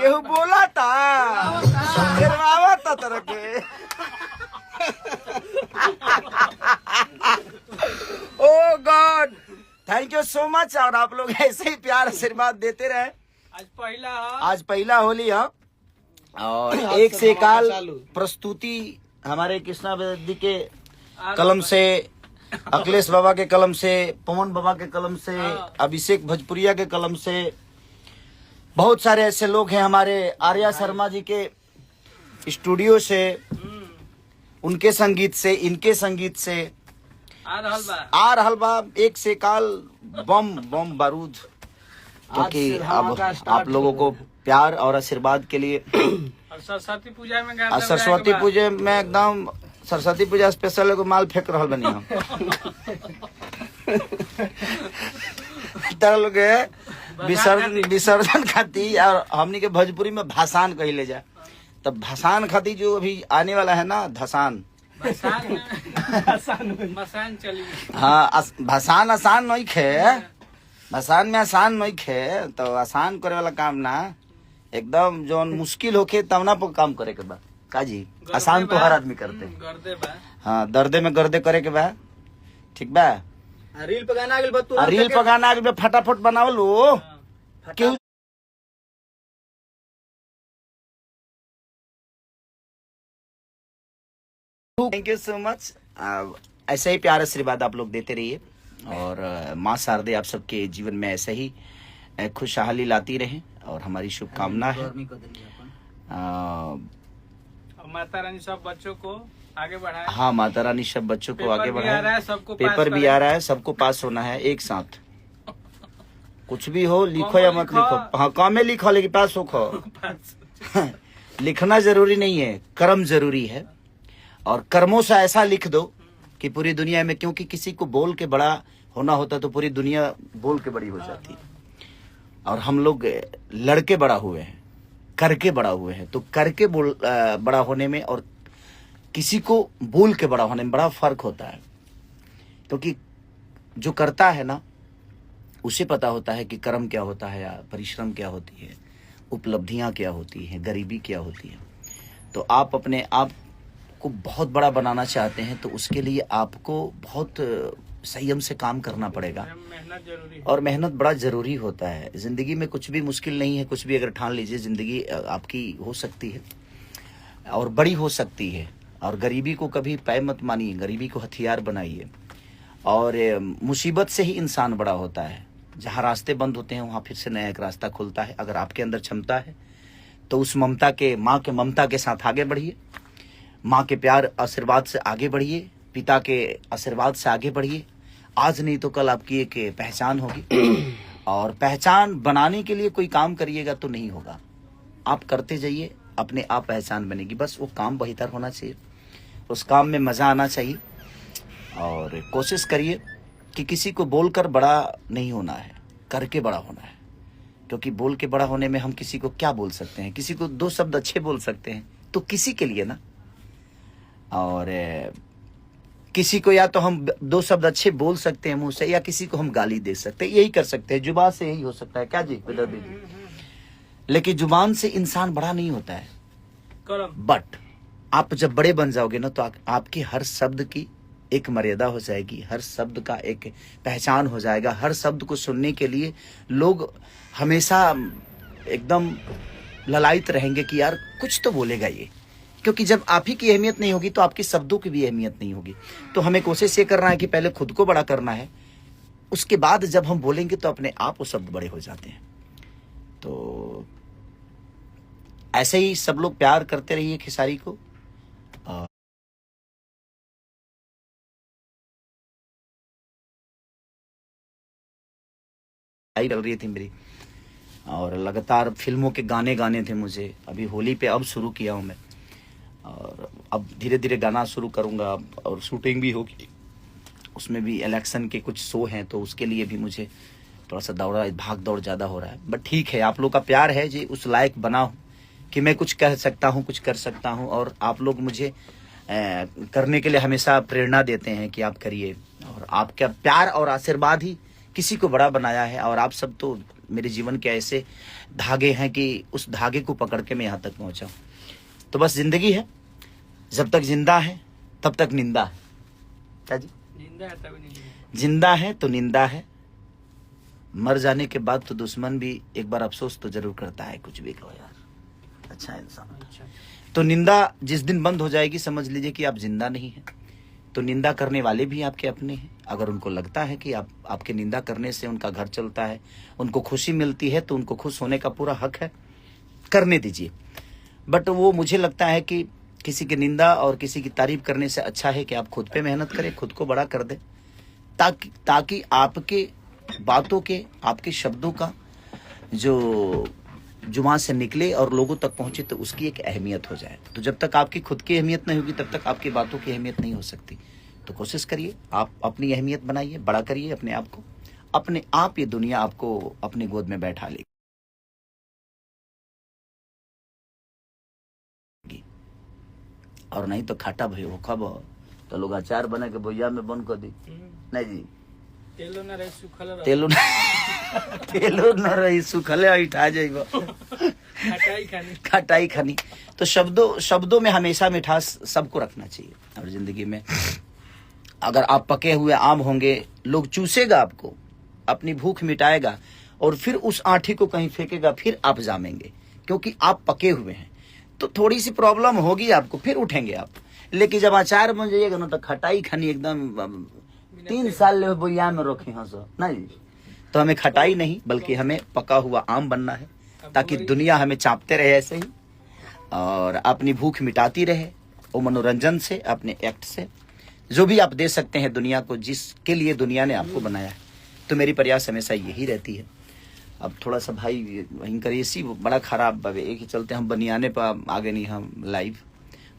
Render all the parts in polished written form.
केहू बोला था गिरवावा था तरह के। Oh God, thank you so much. और आप लोग ऐसे ही प्यार आशीर्वाद देते रहे। आज पहला होली है और एक से काल प्रस्तुति हमारे कृष्णा वेदी के कलम से, अखिलेश बाबा के कलम से, पवन बाबा के कलम से, अभिषेक भोजपुरिया के कलम से, बहुत सारे ऐसे लोग हैं हमारे आर्या शर्मा जी के स्टूडियो से, उनके संगीत से, इनके संगीत से आ रहल बा एक से काल बम बम बारूद। क्योंकि अब आप लोगों को प्यार और आशीर्वाद के लिए सरस्वती पूजा में एकदम सरस्वती पूजा स्पेशल एगो माल फेंक रहा बनी हम लोग विसर्जन खाती और हमनी के भोजपुरी में भाषान कही ले जाए। तब भाषान खाती जो अभी आने वाला है ना, धसान चली। हाँ, भाषान आसान नहीं खे, भाषान में आसान नहीं खे, तो आसान करे वाला काम ना, एकदम जो मुश्किल होके तब ना पर काम करे के बा काजी। आसान तो हर आदमी करते हैं। हाँ, दर्दे में गर्दे करे के बा, ठीक बा। रील पकाना आ गइल बा, फटाफट बनावल लो। क्यों थैंक यू सो मच। ऐसे ही प्यार आशीर्वाद आप लोग देते रहिए और माँ शारदे आप सबके जीवन में ऐसे ही खुशहाली लाती रहे और हमारी शुभकामना है। माता रानी सब बच्चों को आगे बढ़ाए। हाँ, माता रानी सब बच्चों को आगे बढ़ाए। सबको पेपर भी आ रहा है, सबको पास होना है एक साथ। कुछ भी हो, लिखो या मत लिखो। हाँ, कम में लिखो लेकिन पास हो। लिखना जरूरी नहीं है, कर्म जरूरी है। और कर्मों से ऐसा लिख दो कि पूरी दुनिया में, क्योंकि किसी को बोल के बड़ा होना होता तो पूरी दुनिया बोल के बड़ी हो जाती। और हम लोग लड़के बड़ा हुए हैं, करके बड़ा हुए हैं। तो करके बड़ा होने में और किसी को बोल के बड़ा होने में बड़ा फर्क होता है। क्योंकि जो करता है ना, उसे पता होता है कि कर्म क्या होता है, या परिश्रम क्या होती है, उपलब्धियां क्या होती है, गरीबी क्या होती है। तो आप अपने आप को बहुत बड़ा बनाना चाहते हैं तो उसके लिए आपको बहुत संयम से काम करना पड़ेगा। मेहनत जरूरी और मेहनत बड़ा जरूरी होता है। जिंदगी में कुछ भी मुश्किल नहीं है। कुछ भी अगर ठान लीजिए, जिंदगी आपकी हो सकती है और बड़ी हो सकती है। और गरीबी को कभी पैर मत मानिए, गरीबी को हथियार बनाइए। और मुसीबत से ही इंसान बड़ा होता है। जहाँ रास्ते बंद होते हैं वहाँ फिर से नया एक रास्ता खुलता है। अगर आपके अंदर क्षमता है तो उस ममता के, माँ के ममता के साथ आगे बढ़िए, माँ के प्यार आशीर्वाद से आगे बढ़िए, पिता के आशीर्वाद से आगे बढ़िए। आज नहीं तो कल आपकी एक पहचान होगी। और पहचान बनाने के लिए कोई काम करिएगा तो नहीं होगा। आप करते जाइए, अपने आप पहचान बनेगी। बस वो काम बेहतर होना चाहिए, उस काम में मज़ा आना चाहिए। और कोशिश करिए कि किसी को बोलकर बड़ा नहीं होना है, करके बड़ा होना है। क्योंकि बोल के बड़ा होने में हम किसी को क्या बोल सकते हैं? किसी को दो शब्द अच्छे बोल सकते हैं तो किसी के लिए ना, और किसी को या तो हम दो शब्द अच्छे बोल सकते हैं मुंह से, या किसी को हम गाली दे सकते हैं। यही कर सकते हैं, जुबान से यही हो सकता है। क्या जी जी? लेकिन जुबान से इंसान बड़ा नहीं होता है। बट आप जब बड़े बन जाओगे ना तो आपकी हर शब्द की एक मर्यादा हो जाएगी, हर शब्द का एक पहचान हो जाएगा। हर शब्द को सुनने के लिए लोग हमेशा एकदम ललायित रहेंगे कि यार कुछ तो बोलेगा ये। क्योंकि जब आप ही की अहमियत नहीं होगी तो आपके शब्दों की भी अहमियत नहीं होगी। तो हमें कोशिश ये करना है कि पहले खुद को बड़ा करना है, उसके बाद जब हम बोलेंगे तो अपने आप वो शब्द बड़े हो जाते हैं। तो ऐसे ही सब लोग प्यार करते रहिए खेसारी को। चल रही थी मेरी, और लगातार फिल्मों के गाने गाने थे मुझे। अभी होली पे अब शुरू किया हूँ मैं, और अब धीरे धीरे गाना शुरू करूँगा। और शूटिंग भी होगी, उसमें भी इलेक्शन के कुछ शो हैं तो उसके लिए भी मुझे थोड़ा सा भाग दौड़ ज़्यादा हो रहा है। बट ठीक है, आप लोग का प्यार है जी, उस लायक बना हूँ कि मैं कुछ कह सकता हूँ, कुछ कर सकता हूँ। और आप लोग मुझे करने के लिए हमेशा प्रेरणा देते हैं कि आप करिए। और आपका प्यार और आशीर्वाद ही किसी को बड़ा बनाया है। और आप सब तो मेरे जीवन के ऐसे धागे हैं कि उस धागे को पकड़ के मैं यहाँ तक पहुँचा हूँ। तो बस जिंदगी है, जब तक जिंदा है तब तक निंदा है। क्या जी? जिंदा है तभी नहीं। जिंदा है तो निंदा है, मर जाने के बाद तो दुश्मन भी एक बार अफसोस तो जरूर करता है, कुछ भी कहो यार, अच्छा इंसान। अच्छा, तो निंदा जिस दिन बंद हो जाएगी समझ लीजिए कि आप जिंदा नहीं हैं। तो निंदा करने वाले भी आपके अपने हैं। अगर उनको लगता है कि आपके निंदा करने से उनका घर चलता है, उनको खुशी मिलती है, तो उनको खुश होने का पूरा हक है, करने दीजिए। बट वो मुझे लगता है कि किसी की निंदा और किसी की तारीफ करने से अच्छा है कि आप खुद पे मेहनत करें, खुद को बड़ा कर दें, ताकि आपके बातों के, आपके शब्दों का जो जुबान से निकले और लोगों तक पहुंचे तो उसकी एक अहमियत हो जाए। तो जब तक आपकी खुद की अहमियत नहीं होगी तब तक आपकी बातों की अहमियत नहीं हो सकती। तो कोशिश करिए, आप अपनी अहमियत बनाइए, बड़ा करिए अपने आप को, अपने आप ये दुनिया आपको अपनी गोद में बैठा लेगी। और नहीं तो खाटा भाई हो खब तो लोग अचार बना के भैया में बंद कर दी। नहीं जी, तेलो न रही सुखल रहो। तेलो न रही सुखले उठा जाइबो खटाई खानी। खटाई खानी। तो शब्दों में हमेशा मिठास सबको रखना चाहिए। और जिंदगी में अगर आप पके हुए आम होंगे, लोग चूसेगा आपको, अपनी भूख मिटाएगा और फिर उस आठी को कहीं फेंकेगा, फिर आप जामेंगे, क्योंकि आप पके हुए हैं। तो थोड़ी सी प्रॉब्लम होगी आपको, फिर उठेंगे आप। लेकिन जब अचार बन जाइएगा ना तो खटाई खानी एकदम 3 साल ले बोया में रखे हैं सर नहीं। तो हमें खटाई नहीं बल्कि हमें पका हुआ आम बनना है, ताकि दुनिया हमें चापते रहे ऐसे ही और अपनी भूख मिटाती रहे, वो मनोरंजन से, अपने एक्ट से, जो भी आप दे सकते हैं दुनिया को, जिसके लिए दुनिया ने आपको बनाया है। तो मेरी प्रयास हमेशा यही रहती है। अब थोड़ा सा भाई वहीं करिए, इसी बड़ा खराब बाबे एक ही चलते हम बनियाने पर आगे नहीं हम लाइव,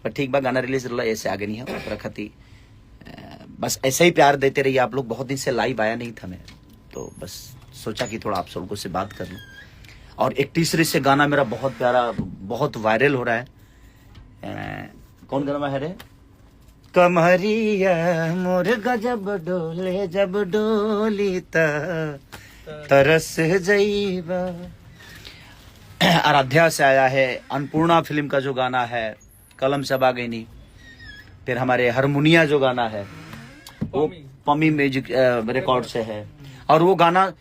पर ठीक बा गाना रिलीज रहा ऐसे आगे नहीं हम रखती। बस ऐसे ही प्यार देते रहिए आप लोग। बहुत दिन से लाइव आया नहीं था मैं, तो बस सोचा कि थोड़ा आप सबको से बात कर लूं। और एक तीसरे से गाना मेरा बहुत प्यारा, बहुत वायरल हो रहा है। कौन गाना है रे? कमरिया मोर गजब डोले जब डोली तरस जईबा। आराध्या से आया है। अन्नपूर्णा फिल्म का जो गाना है कलम से बागैनी। फिर हमारे हारमोनिया जो गाना है वो पमी म्यूजिक रिकॉर्ड से है। और वो गाना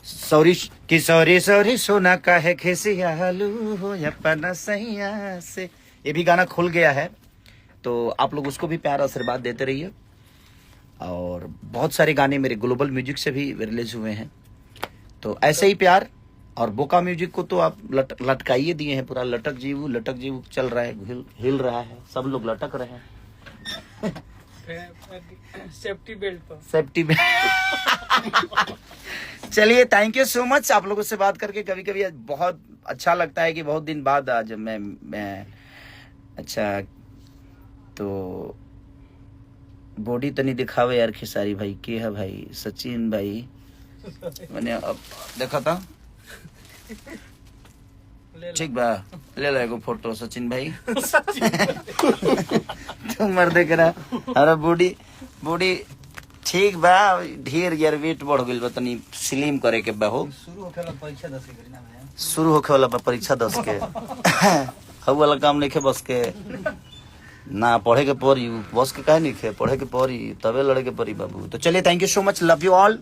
सॉरी कि सॉरी सॉरी सोना का है खिसियालू हो अपना सैया से, ये भी गाना खुल गया है। तो आप लोग उसको भी प्यार आशीर्वाद देते रहिए। और बहुत सारे गाने मेरे ग्लोबल म्यूजिक से भी रिलीज हुए हैं। तो ऐसे ही प्यार। और बोका म्यूजिक को तो आप लटकाइए दिए हैं, पूरा लटक जीव चल रहा है, हिल रहा है, सब लोग लटक रहे हैं। सेफ्टी बेल्ट पर, सेफ्टी बेल्ट। चलिए, थैंक यू सो मच। आप लोगों से बात करके कभी कभी बहुत अच्छा लगता है कि बहुत दिन बाद आज मैं अच्छा तो बॉडी तो नहीं दिखावे यार खेसारी भाई के है भाई, सचिन भाई मैंने अब देखा था। ठीक बा, ले लो एगो फोटो सचिन भाई। तुम मर देख रहा। अरे बॉडी ठीक बा, ढेर यार वेट बढ़ गइल बा, तनी स्लिम करे के बा हो। शुरू होखे वाला परीक्षा 10 के हउ वाला काम नहीं खे बस के ना, पढ़े के पड़ी बस के काहे नहीं खे, पढ़े के पड़ी तबे लड़े के पड़ी बाबू। तो चलिए, thank you so much, love you all.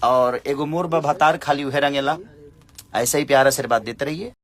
और एगो मोर बा भातार खाली उहे रंगेला, ऐसे ही प्यार आशीर्वाद देते रहिए।